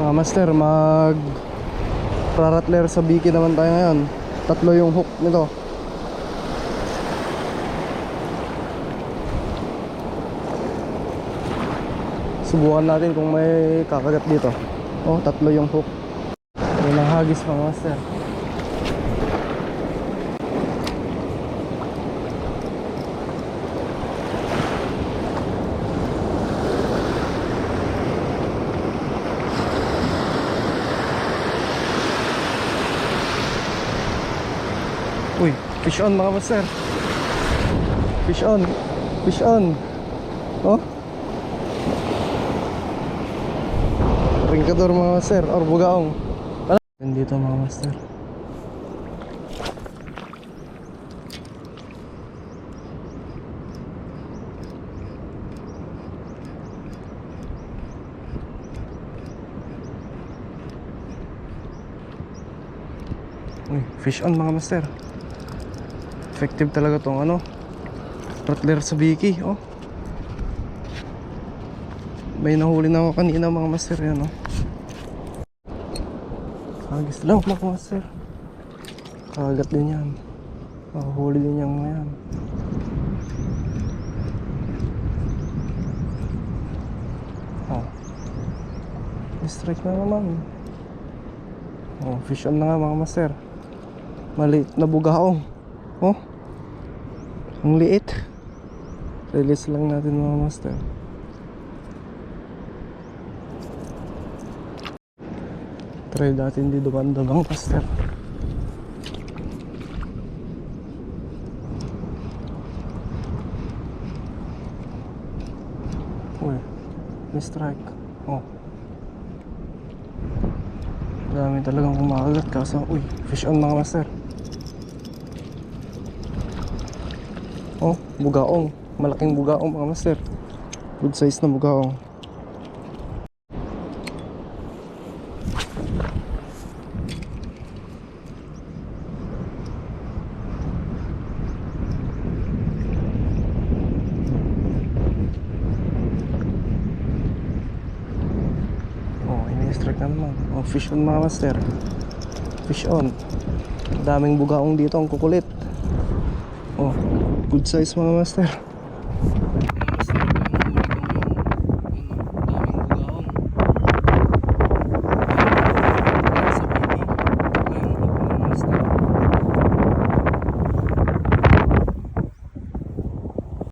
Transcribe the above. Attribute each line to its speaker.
Speaker 1: Mga master, mag rattler sa biki naman tayo ngayon. Tatlo yung hook nito. Subukan natin kung may kakagat dito. Oh, tatlo yung hook. May nanghagis mga master. Uy, fish on mga master. Fish on. Fish on. Oh. Ringkador mga master or bugaong. Nandito mga master. Uy, fish on mga master. Effective talaga tong ano, rattler sa biki. Oh, may nahuli na ako kanina mga master. Yan oh, kagis lang mga master. Kagat din yan. Huli din yan ngayon. Oh, strike na naman. Oh, fish on na nga mga master. Maliit na bugaong. Oh, ang liit. Release lang natin mga master. Try natin di dumandagang master. Uy, may strike. Oh, dami talagang kumakagat kaso, uy, fish on mga master. Oh, bugaong. Malaking bugaong mga master. Good size na bugaong. Oh, ini-strike na naman. Oh, fish on mga master. Fish on. Daming bugaong dito, ang kukulit. Oh, good size mga master.